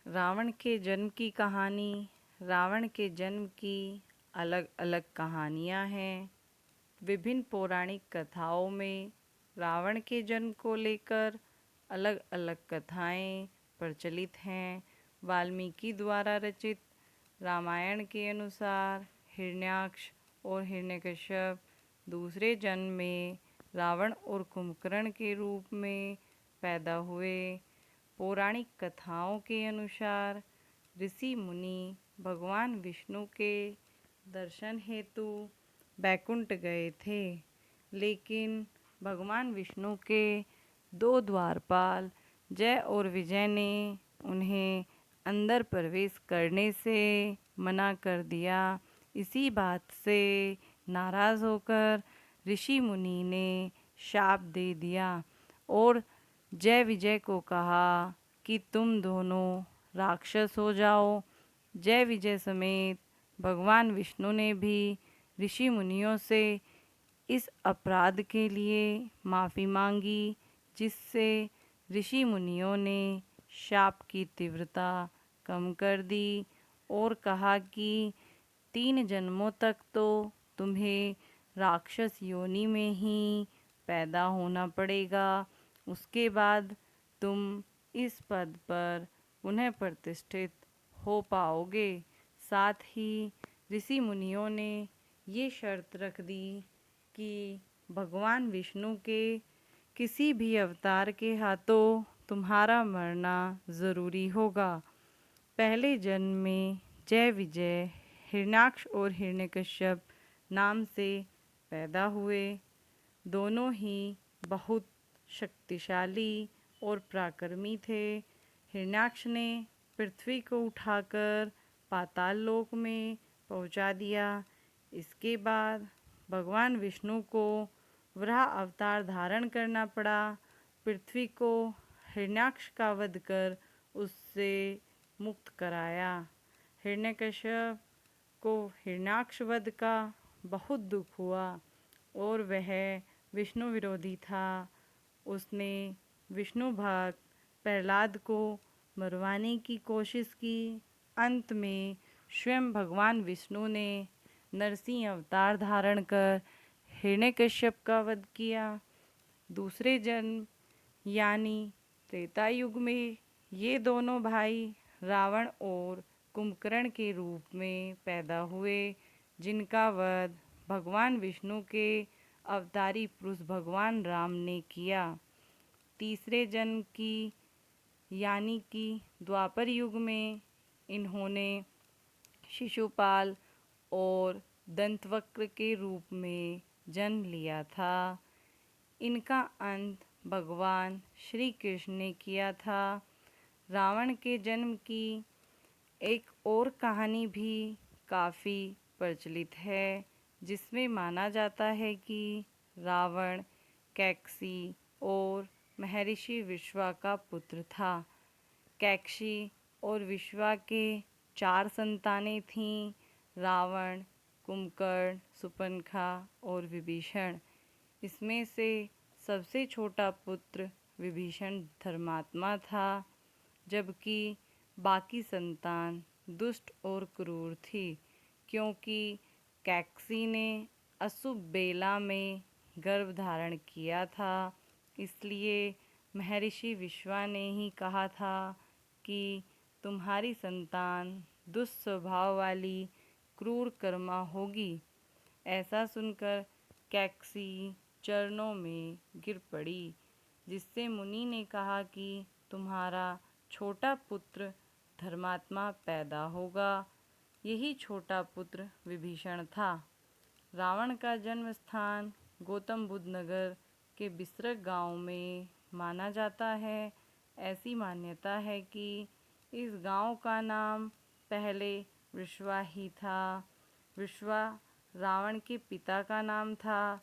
रावण के जन्म की कहानी। रावण के जन्म की अलग अलग कहानियाँ हैं। विभिन्न पौराणिक कथाओं में रावण के जन्म को लेकर अलग अलग कथाएं प्रचलित हैं। वाल्मीकि द्वारा रचित रामायण के अनुसार हिरण्याक्ष और हिरण्यकश्यप दूसरे जन्म में रावण और कुंभकर्ण के रूप में पैदा हुए। पौराणिक कथाओं के अनुसार ऋषि मुनि भगवान विष्णु के दर्शन हेतु बैकुंठ गए थे, लेकिन भगवान विष्णु के दो द्वारपाल जय और विजय ने उन्हें अंदर प्रवेश करने से मना कर दिया। इसी बात से नाराज़ होकर ऋषि मुनि ने शाप दे दिया और जय विजय को कहा कि तुम दोनों राक्षस हो जाओ। जय विजय समेत भगवान विष्णु ने भी ऋषि मुनियों से इस अपराध के लिए माफ़ी मांगी, जिससे ऋषि मुनियों ने शाप की तीव्रता कम कर दी और कहा कि 3 जन्मों तक तो तुम्हें राक्षस योनि में ही पैदा होना पड़ेगा, उसके बाद तुम इस पद पर पुनः प्रतिष्ठित हो पाओगे। साथ ही ऋषि मुनियों ने ये शर्त रख दी कि भगवान विष्णु के किसी भी अवतार के हाथों तुम्हारा मरना ज़रूरी होगा। पहले जन्म में जय विजय हिरण्याक्ष और हिरण्यकश्यप नाम से पैदा हुए। दोनों ही बहुत शक्तिशाली और पराक्रमी थे। हिरण्याक्ष ने पृथ्वी को उठाकर पाताल लोक में पहुंचा दिया। इसके बाद भगवान विष्णु को वराह अवतार धारण करना पड़ा। पृथ्वी को हिरण्याक्ष का वध कर उससे मुक्त कराया। हिरण्यकश्यप को हिरण्याक्ष वध का बहुत दुख हुआ और वह विष्णु विरोधी था। उसने विष्णु भक्त प्रहलाद को मरवाने की कोशिश की। अंत में स्वयं भगवान विष्णु ने नरसिंह अवतार धारण कर हिरण्यकश्यप का वध किया। दूसरे जन्म यानी त्रेता युग में ये दोनों भाई रावण और कुंभकर्ण के रूप में पैदा हुए, जिनका वध भगवान विष्णु के अवतारी पुरुष भगवान राम ने किया। तीसरे जन्म की यानी कि द्वापर युग में इन्होंने शिशुपाल और दंतवक्र के रूप में जन्म लिया था। इनका अंत भगवान श्री कृष्ण ने किया था। रावण के जन्म की एक और कहानी भी काफ़ी प्रचलित है, जिसमें माना जाता है कि रावण कैकसी और महर्षि विश्वा का पुत्र था। कैकसी और विश्वा के 4 संतानें थीं, रावण, कुंभकर्ण, शूर्पणखा और विभीषण। इसमें से सबसे छोटा पुत्र विभीषण धर्मात्मा था, जबकि बाकी संतान दुष्ट और क्रूर थी, क्योंकि कैकसी ने अशुभ बेला में गर्भ धारण किया था। इसलिए महर्षि विश्वा ने ही कहा था कि तुम्हारी संतान दुष्ट स्वभाव वाली क्रूर कर्मा होगी। ऐसा सुनकर कैकसी चरणों में गिर पड़ी, जिससे मुनि ने कहा कि तुम्हारा छोटा पुत्र धर्मात्मा पैदा होगा। यही छोटा पुत्र विभीषण था। रावण का जन्म स्थान गौतम बुद्ध नगर के बिसरक गांव में माना जाता है। ऐसी मान्यता है कि इस गांव का नाम पहले विश्वा ही था। विश्वा रावण के पिता का नाम था।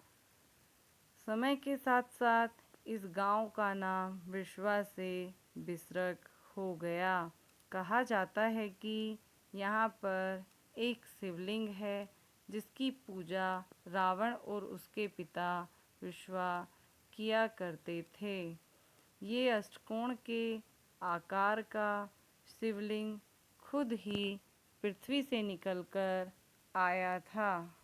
समय के साथ साथ इस गांव का नाम विश्वा से बिसरक हो गया। कहा जाता है कि यहाँ पर एक शिवलिंग है, जिसकी पूजा रावण और उसके पिता विश्वा किया करते थे। ये अष्टकोण के आकार का शिवलिंग खुद ही पृथ्वी से निकलकर आया था।